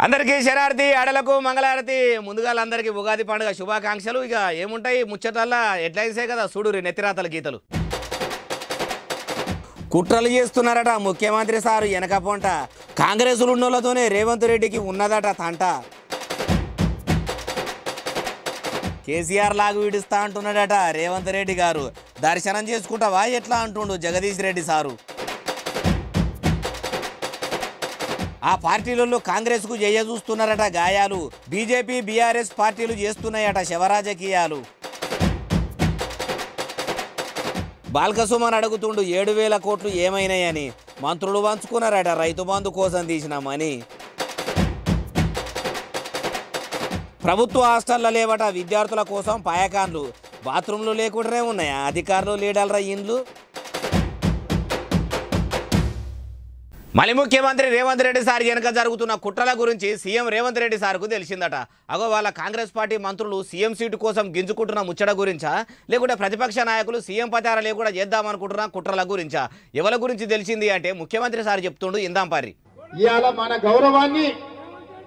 అందరికీ శరార్థి అడలకు మంగళారతి ముందుగా అందరికీ ఉగాది పండుగ శుభాకాంక్షలు. ఇక ఏముంటాయి ముచ్చటల్లా హెడ్లైన్సే కదా చూడురి నెత్తిరాతల గీతలు. కుట్రలు చేస్తున్నారట ముఖ్యమంత్రి సారు వెనకపోంట. కాంగ్రెసులు ఉన్నోళ్లతోనే రేవంత్ రెడ్డికి ఉన్నదట తంట. కేసీఆర్ లాగు విడుస్తా అంటున్నాడట రేవంత్ రెడ్డి గారు. దర్శనం చేసుకుంటావా ఎట్లా అంటుండు జగదీష్ రెడ్డి సారు. ఆ పార్టీలలో కాంగ్రెస్కు జయ చూస్తున్నారట గాయాలు. బీజేపీ బీఆర్ఎస్ పార్టీలు చేస్తున్నాయట శవరాజకీయాలు. బాల్కసుమన్ అడుగుతుండు 7,000 కోట్లు ఏమైనాయని. మంత్రులు పంచుకున్నారట రైతు బంధు కోసం తీసిన మనీ. ప్రభుత్వ హాస్టల్లో లేవట విద్యార్థుల కోసం పాయకాన్లు. బాత్రూంలు లేకుండానే ఉన్నాయా అధికారులు లీడర్ల ఇండ్లు. మళ్ళీ ముఖ్యమంత్రి రేవంత్ రెడ్డి సార్ వెనక జరుగుతున్న కుట్రల గురించి సీఎం రేవంత్ రెడ్డి సార్కు తెలిసిందట. అగో వాళ్ళ కాంగ్రెస్ పార్టీ మంత్రులు సీఎం సీటు కోసం గింజుకుంటున్న ముచ్చట గురించా, లేకుంటే ప్రతిపక్ష నాయకులు సీఎం పతార లేకుండా చేద్దామనుకుంటున్న కుట్రల గురించా, ఎవరి గురించి తెలిసింది అంటే ముఖ్యమంత్రి సార్ చెప్తుండు ఇందాం పారి. ఇవాళ మన గౌరవాన్ని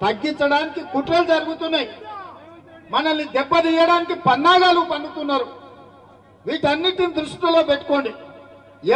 తగ్గించడానికి కుట్రలు జరుగుతున్నాయి. మనల్ని దెబ్బతీయడానికి పన్నాగాలు పన్నుతున్నారు. వీటన్నిటిని దృష్టిలో పెట్టుకోండి.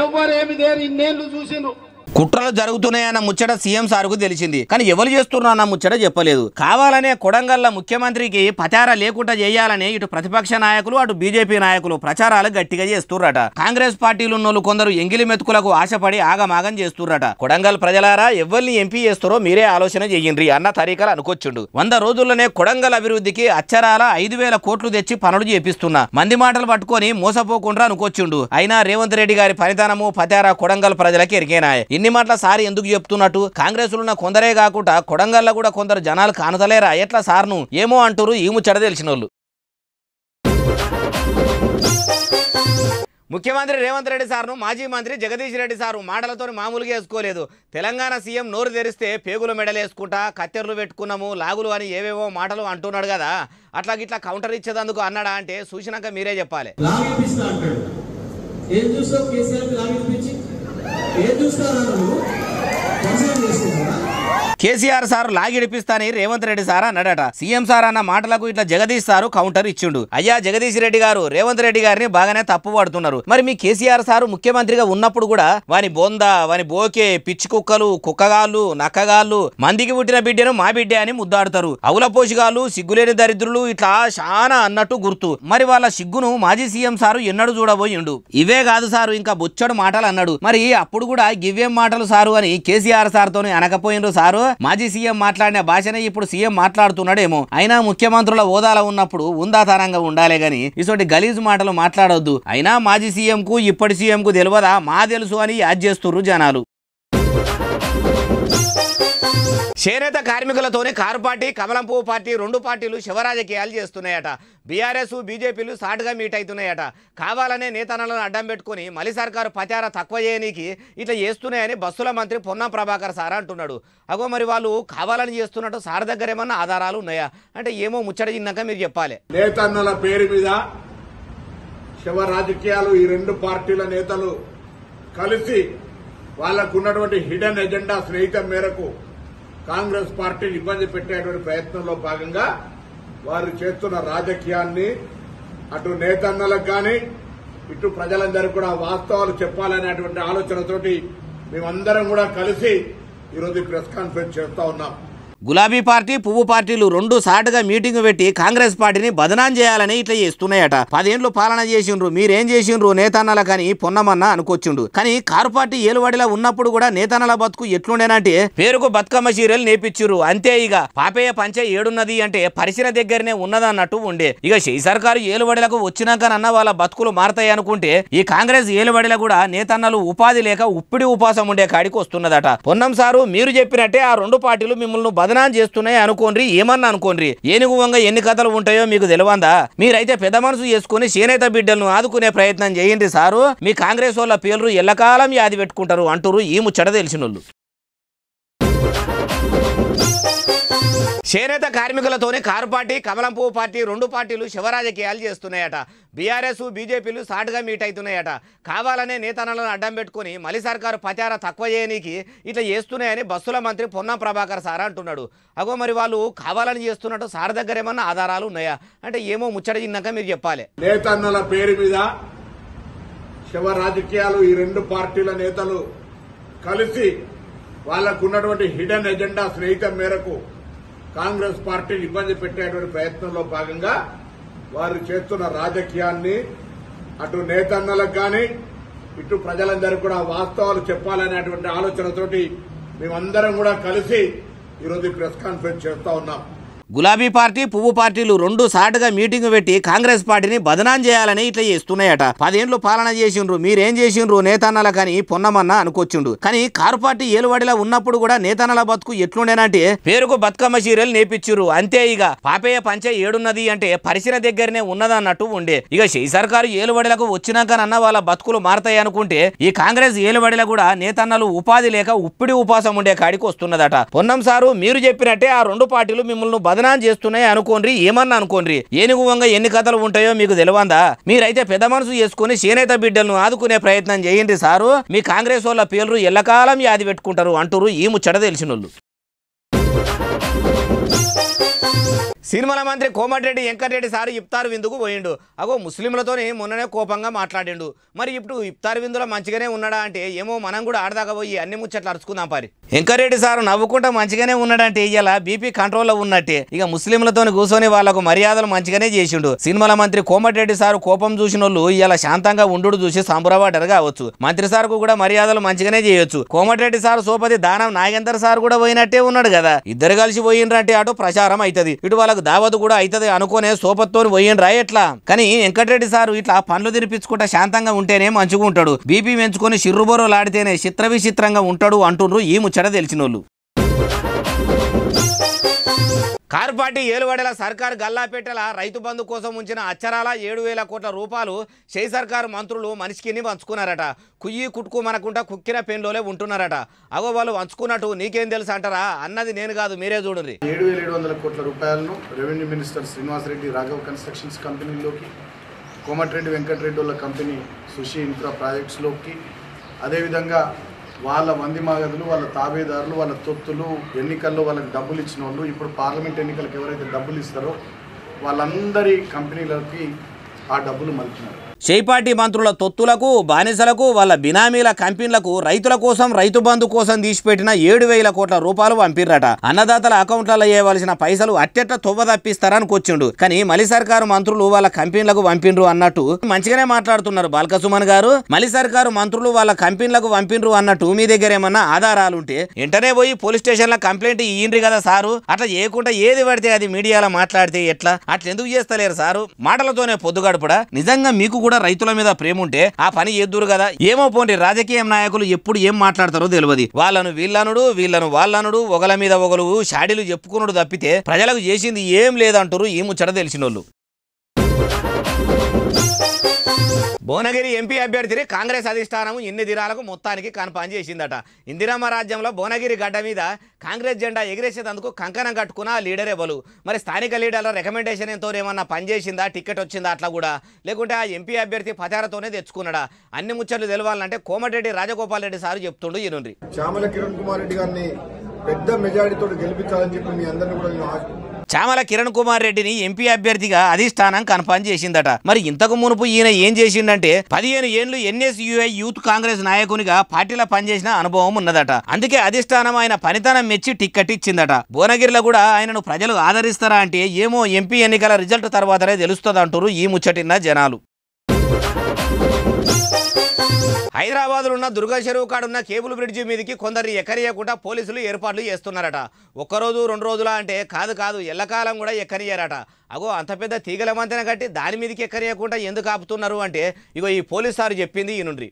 ఎవరేమి దేరు ఇన్నేళ్లు చూసిండ్రు. కుట్రలు జరుగుతున్నాయన్న ముచ్చట సీఎం సార్కు తెలిసింది. కానీ ఎవరు చేస్తున్నారన్న ముచ్చట చెప్పలేదు. కావాలనే కొడంగల్ల ముఖ్యమంత్రికి పతార లేకుండా చేయాలని ఇటు ప్రతిపక్ష నాయకులు అటు బీజేపీ నాయకులు ప్రచారాలు గట్టిగా చేస్తుర్రట. కాంగ్రెస్ పార్టీలు ఉన్నోళ్ళు కొందరు ఎంగిలి మెతుకులకు ఆశపడి ఆగమాగం చేస్తుర్రట. కొడంగల్ ప్రజలారా ఎవరిని ఎంపీ చేస్తారో మీరే ఆలోచన చెయ్యండి అన్న తరీకలు అనుకొచ్చుండు. 100 రోజుల్లోనే కొడంగల్ అభివృద్ధికి అచ్చరాల 5,000 కోట్లు తెచ్చి పనులు చేపిస్తున్నా. మంది మాటలు పట్టుకొని మోసపోకుండా అనుకొచ్చుండు. అయినా రేవంత్ రెడ్డి గారి పనితనము పతార కొడంగల్ ప్రజలకి ఎరికేనాయ. ఇన్ని మాటల సార్ ఎందుకు చెప్తున్నట్టు? కాంగ్రెస్ ఉన్న కొందరే కాకుండా కొడంగల్లో కూడా కొందరు జనాలు కానుతలేరా ఎట్లా సార్ను ఏమో అంటారు ఈ ముచ్చట తెలిసిన వాళ్ళు. ముఖ్యమంత్రి రేవంత్ రెడ్డి సార్ను మాజీ మంత్రి జగదీష్ రెడ్డి సారు మాటలతో మామూలుగా వేసుకోలేదు. తెలంగాణ సీఎం నోరు తెరిస్తే పేగులు మెడలేసుకుంటా కత్తెరలు పెట్టుకున్నాము లాగులు అని ఏవేవో మాటలు అంటున్నాడు కదా. అట్లా గిట్లా కౌంటర్ ఇచ్చేదందుకు అన్నాడా అంటే చూసినాక మీరే చెప్పాలి. కేసీఆర్ సార్ లాగిడిపిస్తాని రేవంత్ రెడ్డి సార్ అన్నాడట. సీఎం సార్ అన్న మాటలకు ఇట్లా జగదీష్ సారు కౌంటర్ ఇచ్చిండు. అయ్యా జగదీష్ రెడ్డి గారు రేవంత్ రెడ్డి గారిని బాగానే తప్పు పడుతున్నారు. మరి మీ కేసీఆర్ సారు ముఖ్యమంత్రిగా ఉన్నప్పుడు కూడా వాని బొంద వాని బోకే పిచ్చి కుక్కలు కుక్కగాళ్ళు నక్కగాళ్ళు మందికి పుట్టిన బిడ్డను మా బిడ్డే అని ముద్దాడుతారు. అవుల పోషిగాళ్ళు సిగ్గులేని దరిద్రులు ఇట్లా చాలా అన్నట్టు గుర్తు. మరి వాళ్ళ సిగ్గును మాజీ సీఎం సారు ఎన్నడూ చూడబోయిండు. ఇవే కాదు సారు ఇంకా బొచ్చడు మాటలు అన్నాడు. మరి అప్పుడు కూడా గివ్వేం మాటలు సారు అని కేసీఆర్ సార్తో అనకపోయిండ్రు సారు. మాజీ సీఎం మాట్లాడిన భాషనే ఇప్పుడు సీఎం మాట్లాడుతున్నాడేమో. అయినా ముఖ్యమంత్రుల హోదాలో ఉన్నప్పుడు ఉందాతనంగా ఉండాలే గాని ఇటువంటి గలీజు మాటలు మాట్లాడొద్దు. అయినా మాజీ సీఎం కు ఇప్పటి సీఎం కు తెలియదా మా తెలుసు అని యాద్ చేస్తుర్రు జనాలు. చేనేత కార్మికులతోనే కారు పార్టీ కమలం పువ్వు పార్టీ 2 పార్టీలు శివరాజకీయాలు చేస్తున్నాయట. BRS బీజేపీలు సాటుగా meet అవుతున్నాయట. కావాలనే నేతనాలను అడ్డం పెట్టుకుని మలి సర్కారు పచార తక్కువ చేయనీకి ఇట్లా చేస్తున్నాయని బస్సుల మంత్రి పొన్నం ప్రభాకర్ సార్ అంటున్నాడు. అగో మరి వాళ్ళు కావాలని చేస్తున్నట్టు సార్ దగ్గర ఏమన్నా ఆధారాలు ఉన్నాయా అంటే ఏమో ముచ్చట చిన్నాక మీరు చెప్పాలి. నేతన్నల పేరు మీద శివ రాజకీయాలు ఈ 2 పార్టీల నేతలు కలిసి వాళ్లకున్నటువంటి హిడెన్ ఎజెండా స్నేహితం మేరకు కాంగ్రెస్ పార్టీని ఇబ్బంది పెట్టేటువంటి ప్రయత్నంలో భాగంగా వారు చేస్తున్న రాజకీయాన్ని అటు నేతన్నలకు కానీ ఇటు ప్రజలందరికీ కూడా వాస్తవాలు చెప్పాలనేటువంటి ఆలోచనతోటి మేమందరం కూడా కలిసి ఈరోజు ప్రెస్ కాన్ఫరెన్స్ చేస్తా ఉన్నాం. గులాబీ పార్టీ పువ్వు పార్టీలు 2 సాటుగా మీటింగ్ పెట్టి కాంగ్రెస్ పార్టీని బదనాం చేయాలని ఇట్లా చేస్తున్నాయట. 10 ఏళ్లు పాలన చేసిండ్రు మీరేం చేసిండ్రు నేతన్నలకని పొన్నమన్న అనుకొచ్చిండు. కానీ కారు పార్టీ ఏలువాడిలా ఉన్నప్పుడు కూడా నేతన్నల బతుకు ఎట్లుండేనంటే పేరుకు బతుకమ్మ చీరలు నేర్పించారు అంతే. ఇక పాపయ్య పంచే ఏడున్నది అంటే పరిసిన దగ్గరనే ఉన్నదన్నట్టు ఉండే. ఇక ఈ సర్కారు ఏలుబడిలకు వచ్చినాకనన్న వాళ్ళ బతుకులు మారతాయి అనుకుంటే ఈ కాంగ్రెస్ ఏలుబడిలో కూడా నేతన్నలు ఉపాధి లేక ఉప్పిడి ఉపాసం ఉండే కాడికి వస్తున్నదట. పొన్నం సారు మీరు చెప్పినట్టే ఆ 2 పార్టీలు మిమ్మల్ని బదనాం చేస్తున్నాయి అనుకోండి ఏమన్నా అనుకోండి. ఏనుగు వంగ ఎన్ని కథలు ఉంటాయో మీకు తెలియందా? మీరైతే పెద్ద మనసు చేసుకుని చేనేత బిడ్డలను ఆదుకునే ప్రయత్నం చేయండి సారు. మీ కాంగ్రెస్ వాళ్ళ పేర్లు ఎల్లకాలం యాది పెట్టుకుంటారు అంటారు ఈ ముచ్చట తెలిసినోళ్ళు. చేనేత కార్మికులతోనే కారు పార్టీ కమలం పువ్వు పార్టీ రెండు పార్టీలు శివరాజకీయాలు చేస్తున్నాయట. BRS బీజేపీలు సాటుగా meet అవుతున్నాయట. కావాలనే నేతనాలను అడ్డం పెట్టుకుని మలి సర్కారు ప్రచారం తక్కువ చేయనీకి ఇట్లా చేస్తున్నాయని బస్సుల మంత్రి పొన్నం ప్రభాకర్ సార్ అంటున్నాడు. అగో మరి వాళ్ళు కావాలని చేస్తున్నట్టు సార్ దగ్గర ఏమన్నా ఆధారాలు ఉన్నాయా అంటే ఏమో ముచ్చట చిన్నాక మీరు చెప్పాలి. నేతన్నల పేరు మీద శివ రాజకీయాలు ఈ రెండు పార్టీల నేతలు కలిసి వాళ్లకున్నటువంటి హిడెన్ ఎజెండా స్నేహితం మేరకు కాంగ్రెస్ పార్టీని ఇబ్బంది పెట్టేటువంటి ప్రయత్నంలో భాగంగా వారు చేస్తున్న రాజకీయాన్ని అటు నేతన్నలకు కానీ ఇటు ప్రజలందరికీ కూడా వాస్తవాలు చెప్పాలనేటువంటి ఆలోచనతోటి మేమందరం కూడా కలిసి ఈరోజు ప్రెస్ కాన్ఫరెన్స్ చేస్తా ఉన్నాం. గులాబీ పార్టీ పువ్వు పార్టీలు రెండు సాటుగా మీటింగ్ పెట్టి కాంగ్రెస్ పార్టీని బదనాం చేయాలని ఇట్లా చేస్తున్నాయట. 10 ఏళ్లు పాలన చేసిండ్రు, మీరేం చేసిండ్రు నేతన్నల కానీ పొన్నమన్న అనుకొచ్చిండు. కానీ కారు పార్టీ ఏలువాడిలా ఉన్నప్పుడు కూడా నేతన్నల బతుకు ఎట్లుండేనంటే పేరుకు బతుకమ్మ చీరలు నేర్పించురు అంతే. ఇక పాపయ్య పంచ ఏడున్నది అంటే పరిసర దగ్గరనే ఉన్నదన్నట్టు ఉండే. ఇక ఈ సర్కారు ఏలుబడిలకు వచ్చినాకనన్నా వాళ్ళ బతుకులు మారతాయి అనుకుంటే ఈ కాంగ్రెస్ ఏలుబడిలో కూడా నేతన్నలు ఉపాధి లేక ఉప్పిడి ఉపాసం ఉండే కాడికి వస్తున్నదట. పొన్నం సారు మీరు చెప్పినట్టే ఆ రెండు పార్టీలు మిమ్మల్ని బదనాం చేస్తున్నాయి అనుకోండి, ఏమన్నా అనుకోండి. ఏనుగు వంగ ఎన్ని కథలు ఉంటాయో మీకు తెలియందా? మీరైతే పెద్ద మనసు చేసుకుని చేనేత బిడ్డలను ఆదుకునే ప్రయత్నం చేయండి సారు. మీ కాంగ్రెస్ వాళ్ళ పేర్లు ఎల్లకాలం యాది పెట్టుకుంటారు అంటారు ఈ ముచ్చట తెలిసినోళ్ళు. సినిమాల మంత్రి కోమటిరెడ్డి వెంకటరెడ్డి సారు ఇఫ్తార్ విందుకు పోయిండు. అగో ముస్లింలతోనే మొన్ననే కోపంగా మాట్లాడిండు. మరి ఇప్పుడు ఇఫ్తార్ విందులో మంచిగానే ఉన్నాడా అంటే ఏమో మనం కూడా ఆడదాకా పోయి అన్ని ముచ్చట్లు అరుచుకుందాం పారి. వెంకటరెడ్డి సారు నవ్వుకుంటా మంచిగానే ఉన్నాడంటే ఇలా బీపీ కంట్రోల్లో ఉన్నట్టే. ఇక ముస్లింలతో కూర్చొని వాళ్లకు మర్యాదలు మంచిగానే చేసిండు. సినిమాల మంత్రి కోమటిరెడ్డి సారు కోపం చూసిన వాళ్ళు ఇలా శాంతంగా ఉండు చూసి సంబరపడ్డారు కావచ్చు. మంత్రి సార్కు కూడా మర్యాదలు మంచిగానే చేయొచ్చు. కోమటిరెడ్డి సారు సోపతి దానం నాగేందర్ సార్ కూడా పోయినట్టే ఉన్నాడు కదా. ఇద్దరు కలిసి పోయిండ్రంటే అటు ప్రచారం అవుతుంది, ఇటు వాళ్ళకు దావత్ కూడా అవుతుంది అనుకునే సోపత్తో పోయిండ్రా ఎట్లా. కానీ వెంకటరెడ్డి సారు ఇట్లా పనులు తినిపించుకుంటా శాంతంగా ఉంటేనే మంచిగా ఉంటాడు. బీపీ పెంచుకొని చిర్రుబొర్రలు ఆడితేనే చిత్ర విచిత్రంగా ఉంటాడు అంటుండ్రు ఈ ముచ్చట తెలిసినోళ్ళు. కారు పార్టీ ఏలువడల సర్కారు గల్లాపేటల రైతు బంధు కోసం ఉంచిన అచ్చరాల 7,000 కోట్ల రూపాయలు షై సర్కారు మంత్రులు మనిషికి పంచుకున్నారట. కుయ్యి కుట్టుకు మనకుంటా కుక్కిన పెన్లోనే ఉంటున్నారట. అగో వాళ్ళు పంచుకున్నట్టు నీకేం తెలుసు అంటారా? అన్నది నేను కాదు, మీరే చూడండి. 7,700 కోట్ల రూపాయలను revenue minister Srinivasa Reddy Raghav constructions కంపెనీలోకి, కోమటిరెడ్డి వెంకటరెడ్డి వాళ్ళ కంపెనీ సుషి ఇన్ఫ్రా ప్రాజెక్ట్స్లోకి, అదేవిధంగా వాళ్ళ మంది మాగదులు, వాళ్ళ తాబేదారులు, వాళ్ళ తొత్తులు, ఎన్నికల్లో వాళ్ళకి డబ్బులు ఇచ్చిన వాళ్ళు, ఇప్పుడు పార్లమెంట్ ఎన్నికలకు ఎవరైతే డబ్బులు ఇస్తారో వాళ్ళందరి కంపెనీలకి ఆ డబ్బులు మలిచినారు. షై పార్టీ మంత్రుల తొత్తులకు, బానిసలకు, వాళ్ళ బినామీల కంపెనీలకు రైతుల కోసం రైతు బంధు కోసం తీసిపెట్టిన 7,000 కోట్ల రూపాయలు పంపిర్రట. అన్నదాతల అకౌంట్లలో వేయవలసిన పైసలు అట్టెట్ట తొవ్వ తప్పిస్తారనుకొచ్చిండు. కానీ మలి సర్కారు మంత్రులు వాళ్ళ కంపెనీలకు పంపిండ్రు అన్నట్టు మంచిగానే మాట్లాడుతున్నారు బాల్కసుమన్ గారు. మలి సర్కారు మంత్రులు వాళ్ళ కంపెనీలకు పంపిండ్రు అన్నట్టు మీ దగ్గర ఏమన్నా ఆధారాలు ఉంటే వెంటనే పోయి పోలీస్ స్టేషన్లో కంప్లైంట్ ఇయ్యండ్రి కదా సారు. అట్లా చేయకుండా ఏది పడితే అది మీడియాలో మాట్లాడితే ఎట్లా? అట్లా ఎందుకు చేస్తలేరు సారు? మాటలతోనే పొద్దుగడుపుడా? నిజంగా మీకు కూడా రైతుల మీద ప్రేమ ఉంటే ఆ పని ఎద్దురు కదా. ఏమో పోండి, రాజకీయ నాయకులు ఎప్పుడు ఏం మాట్లాడతారో తెలియదు. వాళ్ళను వీళ్ళనుడు, వీళ్ళను వాళ్ళనుడు, ఒకల మీద ఒకరు షాడీలు చెప్పుకున్నాడు తప్పితే ప్రజలకు చేసింది ఏం లేదంటారు ఈ ముచ్చట తెలిసినోళ్ళు. భువనగిరి ఎంపీ అభ్యర్థిని కాంగ్రెస్ అధిష్టానం ఇన్ని దినాలకు మొత్తానికి కన్ఫర్మ్ చేసిందట. ఇందిరమ్మ రాజ్యంలో భువనగిరి గడ్డ మీద కాంగ్రెస్ జెండా ఎగిరేసేందుకు కంకణం కట్టుకున్న లీడర్ ఎవరు? మరి స్థానిక లీడర్ల రికమెండేషన్ ఎంతో ఏమన్నా పనిచేసిందా, టికెట్ వచ్చిందా అట్లా కూడా, లేకుంటే ఆ ఎంపీ అభ్యర్థి పచారతోనే తెచ్చుకున్నాడా? అన్ని ముచ్చట్లు తెలవాలంటే కోమటిరెడ్డి రాజగోపాల్ రెడ్డి సార్ చెప్తుండు ఈనుండ్రి. చామల కిరణ్ కుమార్ రెడ్డి గారిని పెద్ద మెజారిటీతో గెలిపించాలని చెప్పి మీ అందరినీ కూడా చామల కిరణ్ కుమార్ రెడ్డిని ఎంపీ అభ్యర్థిగా అధిష్టానం కన్ఫర్మ్ చేసిందట. మరి ఇంతకు మునుపు ఈయన ఏం చేసిందంటే 15 ఏళ్లు NSUI యూత్ కాంగ్రెస్ నాయకునిగా పార్టీలో పనిచేసిన అనుభవం ఉన్నదట. అందుకే అధిష్టానం ఆయన పనితనం మెచ్చి టిక్కెట్ ఇచ్చిందట. భువనగిరిలో కూడా ఆయనను ప్రజలు ఆదరిస్తారా అంటే ఏమో ఎంపీ ఎన్నికల రిజల్ట్ తర్వాతనే తెలుస్తుంది అంటారు ఈ ముచ్చటిన్న జనాలు. హైదరాబాద్లో ఉన్న దుర్గా చెరువు కాడున్న కేబుల్ బ్రిడ్జి మీదకి కొందరిని ఎక్కనియకుండా పోలీసులు ఏర్పాట్లు చేస్తున్నారట. ఒక్కరోజు 2 రోజులా అంటే కాదు ఎల్లకాలం కూడా ఎక్కనియరట. అగో అంత పెద్ద తీగల వంతెన కట్టి దాని మీదకి ఎక్కనియకుండా ఎందుకు ఆపుతున్నారు అంటే ఇగో ఈ పోలీసు సార్ చెప్పింది ఈ నుండి.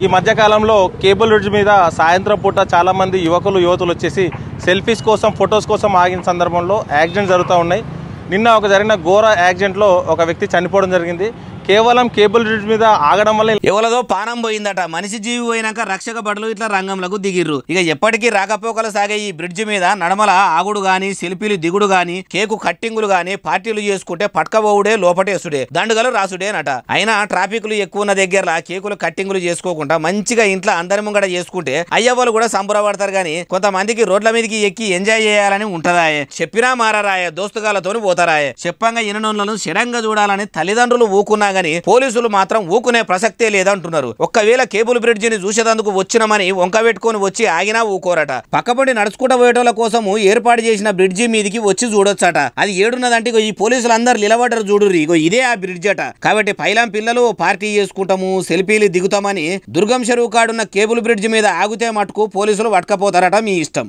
ఈ మధ్యకాలంలో కేబుల్ బ్రిడ్జ్ మీద సాయంత్రం పూట చాలా మంది యువతులు వచ్చేసి సెల్ఫీస్ కోసం, ఫొటోస్ కోసం ఆగిన సందర్భంలో యాక్సిడెంట్ జరుగుతూ ఉన్నాయి. నిన్న జరిగిన ఘోర యాక్సిడెంట్లో ఒక వ్యక్తి చనిపోవడం జరిగింది. కేవలం కేబుల్ బ్రిడ్జ్ మీద ఆగడం వల్ల ఎవలదో పానం పోయిందట. మనిషి జీవి పోయినాక రక్షక భటులు ఇట్లా రంగంలోకి దిగిర్రు. ఇక ఎప్పటికీ రాకపోకలు సాగే ఈ బ్రిడ్జ్ మీద నడమల ఆగుడు గాని, సెల్ఫీలు దిగుడు గాని, కేకు కట్టింగులు గాని, పార్టీలు చేసుకుంటే పట్కపోవుడే లోపటేసుడే, దండుగలు రాసుడేనట. అయినా ట్రాఫిక్లు ఎక్కువ ఉన్న దగ్గర కేకులు కట్టింగులు చేసుకోకుండా మంచిగా ఇంట్లో అందరి ముంగట చేసుకుంటే అయ్యవ్వలు కూడా సంబరపడతారు. గాని కొంతమందికి రోడ్ల మీదకి ఎక్కి ఎంజాయ్ చేయాలని ఉంటదాయే. చెప్పినా మారారాయే, దోస్తుగాలతోని పోతారాయే. చెప్పంగా ఇననోళ్లను శరంగా చూడాలని తల్లిదండ్రులు ఊకున్నా గాని పోలీసులు మాత్రం ఊకునే ప్రసక్తే లేదంటున్నారు. ఒక్కవేళ కేబుల్ బ్రిడ్జిని చూసేందుకు వచ్చినామని వంక పెట్టుకుని వచ్చి ఆగినా ఊకోరట. పక్కపడి నడుచుకుంటూ పోయేటోళ్ల కోసము ఏర్పాటు చేసిన బ్రిడ్జి మీదికి వచ్చి చూడొచ్చట. అది ఏడున్నదంటే ఈ పోలీసులు అందరు నిలబడ్డరు చూడుర్రి, ఇగో ఇదే ఆ బ్రిడ్జ్ అట. కాబట్టి పైలాం పిల్లలు పార్టీ చేసుకుంటాము, సెల్ఫీలు దిగుతామని దుర్గం చెరువు కాడున్న కేబుల్ బ్రిడ్జ్ మీద ఆగితే మటుకు పోలీసులు పట్టుకపోతారట. మీ ఇష్టం.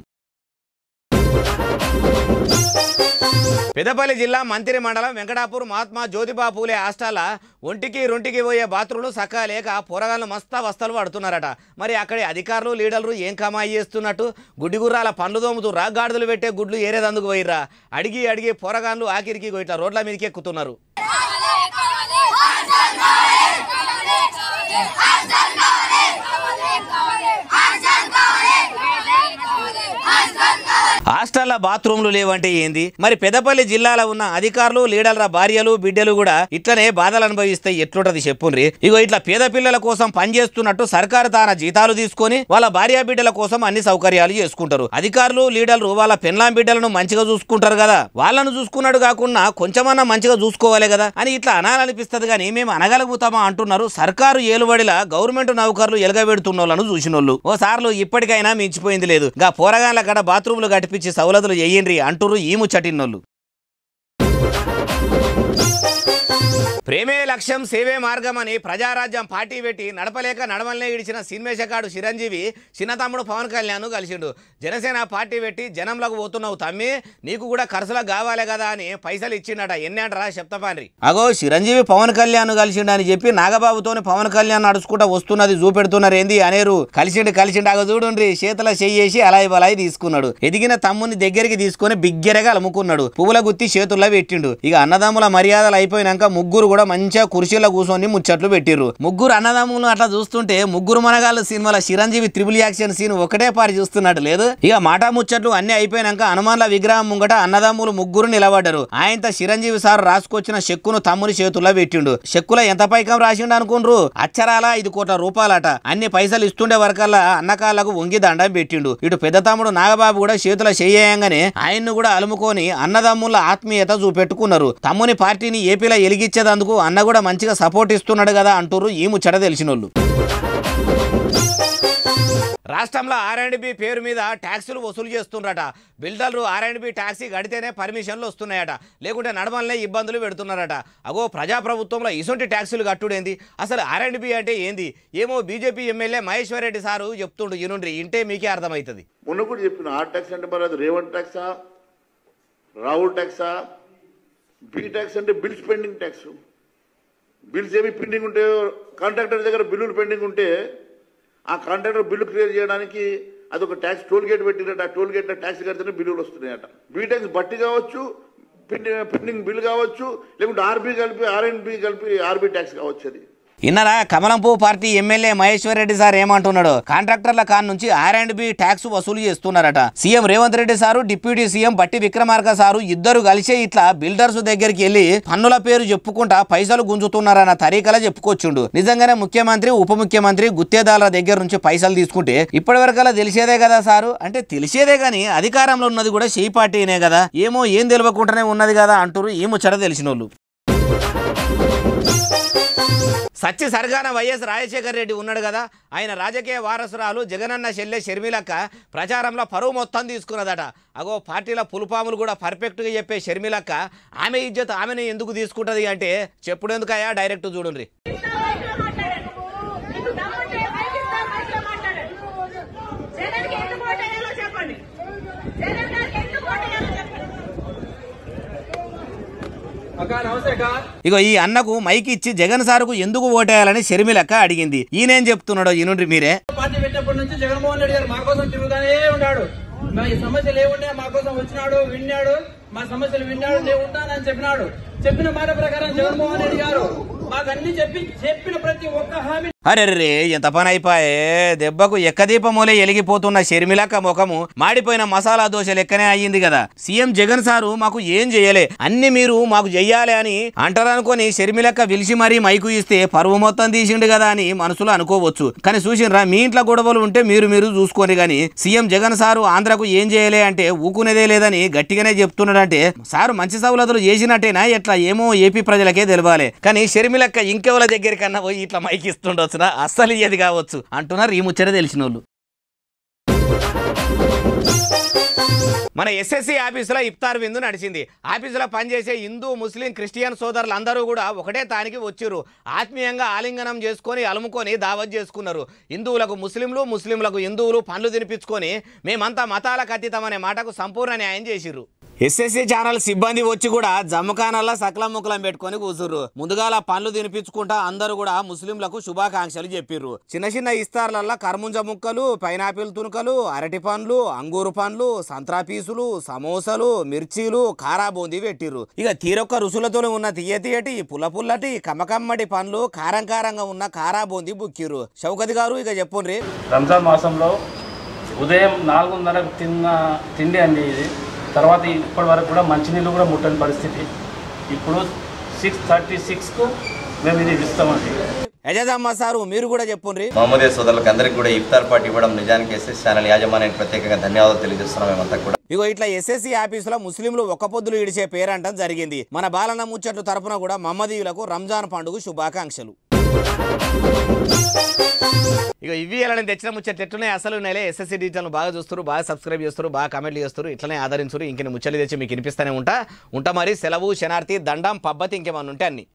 పెద్దపల్లి జిల్లా మంతిరి మండలం వెంకటాపూర్ మహాత్మా జ్యోతిబా పూలే హాస్టల్ ఒంటికి రొంటికి పోయే బాత్రూంలు సక్కా లేక పోరగాళ్ళు మస్తా వస్తలు పడుతున్నారట. మరి అక్కడి అధికారులు లీడర్లు ఏం కమాయి చేస్తున్నట్టు గుడ్డిగుర్రాల పండ్లు దోముతురా, గాడిదలు పెట్టే గుడ్లు ఏరేదందుకు పోయిర్రా. అడిగి అడిగి పోరగాళ్ళు ఆఖరికి ఇట్లా రోడ్ల మీదకి ఎక్కుతున్నారు. హాస్టల్ల బాత్రూమ్లు లేవంటే ఏంది? మరి పెద్దపల్లి జిల్లాలో ఉన్న అధికారులు లీడర్ల భార్యలు బిడ్డలు కూడా ఇట్లనే బాధలు అనుభవిస్తే ఎట్లుంటది చెప్పుండ్రి. ఇగో ఇట్లా పేద పిల్లల కోసం పనిచేస్తున్నట్టు సర్కారు తాన జీతాలు తీసుకొని వాళ్ళ భార్య బిడ్డల కోసం అన్ని సౌకర్యాలు చేసుకుంటారు. అధికారులు లీడర్లు వాళ్ళ పెన్లాం బిడ్డలను మంచిగా చూసుకుంటారు కదా. వాళ్ళను చూసుకున్నాడు కాకుండా కొంచెమన్నా మంచిగా చూసుకోవాలి కదా అని ఇట్లా అనాలనిపిస్తుంది. కానీ మేము అనగలుగుతామా అంటున్నారు సర్కారు ఏలుబడిలా గవర్నమెంట్ నౌకర్లు ఎలగబెడుతున్నోళ్ళను చూసినోళ్ళు. ఓ సార్లు ఇప్పటికైనా మించిపోయింది లేదు. గా పోరగాళ్ళ కడ బాత్రూమ్లు కట్టిపించి సౌలతులు చేయండి అంటురు ఈ ముచ్చటిన్నోళ్ళు. ప్రేమే లక్ష్యం సేవే మార్గం అని ప్రజారాజ్యం పార్టీ పెట్టి నడపలేక నడమలనే ఇడిచిన సినిమేషకాడు చిరంజీవి చిన్న తమ్ముడు పవన్ కళ్యాణ్ కలిసిండు. జనసేన పార్టీ పెట్టి జనంలోకి పోతున్నావు తమ్మి, నీకు కూడా ఖర్చులకు కావాలి కదా అని పైసలు ఇచ్చిండట. ఎన్ని అంటారా చెప్తాపాన్రి. అగో చిరంజీవి పవన్ కళ్యాణ్ కలిసిండు అని చెప్పి నాగబాబుతోని పవన్ కళ్యాణ్ నడుచుకుంటా వస్తున్నది చూపెడుతున్నారు ఏంది అనేరు. కలిసిండు అగో చూడండి, చేతుల చెయ్యేసి అలాయి బలాయి తీసుకున్నాడు. ఎదిగిన తమ్ముని దగ్గరికి తీసుకొని బిగ్గరగా అలుముకున్నాడు. పువ్వుల గుత్తి చేతుల్లో పెట్టిండు. ఇక అన్నదమ్ముల మర్యాదలు అయిపోయినాక ముగ్గురు కూడా మంచిగా కుర్చీలో కూర్చొని ముచ్చట్లు పెట్టిర్రు. ముగ్గురు అన్నదమ్ములు అట్లా చూస్తుంటే ముగ్గురు మనగాళ్ళు సినిమాల చిరంజీవి త్రిబుల్ యాక్షన్ సీన్ ఒకటే పారి చూస్తున్నట్టు లేదు. ఇక మాటా ముచ్చట్లు అన్ని అయిపోయినాక హనుమాన్ల విగ్రహం ముంగట అన్నదమ్ములు ముగ్గురు నిలబడ్డారు. ఆయనతో చిరంజీవి సార్ రాసుకొచ్చిన చెక్కును తమ్ముని చేతుల్లో పెట్టిండు. చెక్కులో ఎంత పైకం రాసిండు అనుకుండ్రు? అచ్చరాల 5 కోట్ల రూపాయలట. అన్ని పైసలు ఇస్తుండే వరకల్లా అన్నకాళ్లకు వంగి దండం పెట్టిండు. ఇటు పెద్ద తమ్ముడు నాగబాబు కూడా చేతుల చేయంగానే ఆయన్ను కూడా అలుముకొని అన్నదమ్ముల ఆత్మీయత చూపెట్టుకున్నారు. తమ్ముని పార్టీని ఏపీలో ఎలిగిచ్చేదందుకు అన్న కూడా మంచిగా సపోర్ట్ ఇస్తున్నాడు కదా అంటారు ఈ ముచ్చట తెలిసినోళ్ళు. రాష్ట్రంలో R&B పేరు మీద ట్యాక్సులు వసూలు చేస్తున్నారట. బిల్డర్లు R&B ట్యాక్సీ గడితేనే పర్మిషన్లు వస్తున్నాయట, లేకుంటే నడమలనే ఇబ్బందులు పెడుతున్నారట. అగో ప్రజాప్రభుత్వంలో ఇసొంటి ట్యాక్సులు కట్టుడేంది? అసలు R&B అంటే ఏంది? ఏమో BJP MLA Maheshwar Reddy sir చెప్తుండు. ఈనుండ్రి ఇంటే మీకే అర్థమవుతుంది. మొన్న కూడా చెప్పిన ఆర్ ట్యాక్స్ అంటే మరి అది రేవంత్ ట్యాక్సా, రాహుల్ ట్యాక్సా? బి ట్యాక్స్ అంటే బిల్స్ పెండింగ్ ట్యాక్స్. బిల్స్ ఏమి పెండింగ్ ఉంటే కాంట్రాక్టర్ దగ్గర బిల్లులు పెండింగ్ ఉంటే ఆ కాంట్రాక్టర్ బిల్లు క్లియర్ చేయడానికి అదొక ట్యాక్స్ టోల్ గేట్ పెట్టినట్టు ఆ టోల్ గేట్లో ట్యాక్స్ కడితేనే బిల్లులు వస్తున్నాయట. బి ట్యాక్స్ బట్టి కావచ్చు, పెండింగ్ బిల్ కావచ్చు, లేకుంటే ఆర్బీ కలిపి R&B కలిపి ఆర్బీ ట్యాక్స్ కావచ్చు. అది ఇన్నరా కమలంపూ party MLA Maheshwar Reddy sir ఏమంటున్నాడు? కాంట్రాక్టర్ల కాన్ నుంచి R&B ట్యాక్స్ వసూలు చేస్తున్నారట. CM Revanth Reddy sir, deputy CM Bhatti Vikramarka sir ఇద్దరు కలిసే ఇట్లా బిల్డర్స్ దగ్గరికి వెళ్లి పన్నుల పేరు చెప్పుకుంటా పైసలు గుంజుతున్నారన్న తరీకలా చెప్పుకొచ్చుండు. నిజంగానే ముఖ్యమంత్రి ఉప ముఖ్యమంత్రి గుత్తేదారుల దగ్గర నుంచి పైసలు తీసుకుంటే ఇప్పటి వరకల్లా తెలిసేదే కదా సారు అంటే తెలిసేదే గాని అధికారంలో ఉన్నది కూడా షీ పార్టీనే కదా, ఏమో ఏం తెలియకుండానే ఉన్నది కదా అంటారు ఈ ముచ్చట తెలిసినోళ్ళు. సచ్చి సర్గాన వైఎస్ రాజశేఖర్ రెడ్డి ఉన్నాడు కదా, ఆయన రాజకీయ వారసురాలు జగనన్న చెల్లె షర్మిలక్క ప్రచారంలో పరువు మొత్తం తీసుకున్నదట. అగో పార్టీల పులుపాములు కూడా పర్ఫెక్ట్గా చెప్పే షర్మిలక్క ఆమె ఇజ్జత్ ఆమెను ఎందుకు తీసుకుంటుంది అంటే చెప్పుడు ఎందుకయ్యా డైరెక్ట్ చూడండి. ఇగో ఈ అన్నకు మైక్ ఇచ్చి జగన్ సార్కు ఎందుకు ఓటేయాలని షర్మిలక్క అడిగింది. ఈయనేం చెప్తున్నాడో ఈనుండ్రి మీరే. పార్టీ పెట్టినప్పటి నుంచి జగన్మోహన్ రెడ్డి గారు మా కోసం తిరుగుతానే ఉన్నాడు. మా సమస్యలు ఏముండే మా కోసం వచ్చినాడు, విన్నాడు, మా సమస్యలు విన్నాడు, నేను ఉంటానని చెప్పినాడు. చెప్పిన మాట ప్రకారం జగన్మోహన్ రెడ్డి గారు మాకు అన్ని చెప్పిన ప్రతి ఒక్క హామీ అరే ఎంత పని అయిపోయే దెబ్బకు ఎక్కదీపమూలే ఎలిగిపోతున్న షర్మిలక్క ముఖము మాడిపోయిన మసాలా దోశ లెక్కనే అయ్యింది కదా. సీఎం జగన్ సారు మాకు ఏం చేయలే, అన్ని మీరు మాకు చెయ్యాలి అని అంటారనుకొని షర్మిలక్క పిలిచి మరీ మైకు ఇస్తే పరువు మొత్తం తీసిండు కదా అని మనసులో అనుకోవచ్చు. కానీ చూసిండ్రా, మీ ఇంట్లో గొడవలు ఉంటే మీరు చూసుకొని గాని సీఎం జగన్ సారు ఆంధ్రకు ఏం చేయలే అంటే ఊకునేదే లేదని గట్టిగానే చెప్తున్నాడంటే సారు మంచి సౌలతులు చేసినట్టేనా ఎట్లా ఏమో ఏపీ ప్రజలకే తెలవాలి. కానీ షర్మిలక్క ఇంకెవరి దగ్గరికన్నా పోయి ఇట్లా మైకి ఇస్తుండొచ్చు, అస్సలు ఇయ్యది కావచ్చు అంటున్నారు ఈ ముచ్చట తెలిసిన వాళ్ళు. మన ఎస్ఎస్సి ఆఫీసులో ఇఫ్తార్ విందు నడిచింది. ఆఫీసులో పనిచేసే హిందూ ముస్లిం క్రిస్టియన్ సోదరులు అందరూ కూడా ఒకటే తానికి వచ్చిర్రు. ఆత్మీయంగా ఆలింగనం చేసుకొని అలుముకొని దావత్ చేసుకున్నారు. హిందువులకు ముస్లింలు, ముస్లింలకు హిందువులు పండ్లు తినిపించుకొని మేమంతా మతాలకు అతీతం అనే మాటకు సంపూర్ణ న్యాయం చేసిర్రు. ఎస్ఎస్సి ఛానల్ సిబ్బంది వచ్చి కూడా జమ్మకానల్లా సకలం ముక్కలం పెట్టుకొని కూసుర్రు. ముందుగాల పండ్లు తినిపించుకుంటా అందరూ కూడా ముస్లింలకు శుభాకాంక్షలు చెప్పిర్రు. చిన్న ఇస్తార్లల్లా కర్ముంజ ముక్కలు, పైనాపిల్ తునుకలు, అరటి పండ్లు, అంగూరు పండ్లు, సంత్రా పీసులు, సమోసాలు, మిర్చీలు, కారా బూందీ పెట్టిర్రు. ఇక తీరొక్క రుసులతో ఉన్న తీయటి పుల్లటి కమ్మకమ్మటి పండ్లు, కారంగా ఉన్న కారా బూందీ బుక్కిర్రు. షౌకత్ గారు ఇక చెప్పుండ్రి. రంజాన్ మాసంలో ఉదయం 4:30కు తిన్న తిండి అండి ఇది. తర్వాత ఇప్పటి వరకు కూడా మంచినీళ్ళు కూడా ముట్టని పరిస్థితి. ఇప్పుడు 6:36కు మేము ఇది ఇస్తామండి. యజదమ్మ సారు మీరు కూడా చెప్పుండ్రి. మహమ్మదీయ సోదరులకు అందరికీ కూడా ఇఫ్తార్ పార్టీ ఇవ్వడం నిజానికి ఎస్ఎస్ ఛానల్ యాజమాన్యానికి ప్రత్యేకంగా ధన్యవాదాలు తెలియజేస్తున్నాం మేమంతా కూడా. ఇగో ఇట్లా ఎస్ఎస్సి ఆఫీసులో ముస్లింలు ఒక్క పొద్దులు ఇడిచే పేరంటం జరిగింది. మన బాలన్న ముచ్చట్లు తరపున కూడా మహమ్మదీయులకు రంజాన్ పండుగ శుభాకాంక్షలు. ఇక ఇవి ఎలా తెచ్చిన ముచ్చట్లు ఎట్లున్నాయి అసలు నెలే ఎస్ఎస్సి డిజిటల్ బాగా చూస్తారు, బాగా సబ్స్క్రైబ్ చేస్తారు, బాగా కామెంట్లు చేస్తారు, ఇట్లనే ఆదరించరు. ఇంకెన్ని ముచ్చట్లు తెచ్చి మీకు వినిపిస్తూనే ఉంటా మరి. సెలవు, శనార్థి, దండం, పబ్బతి ఇంకేమన్నా ఉంటే అన్ని.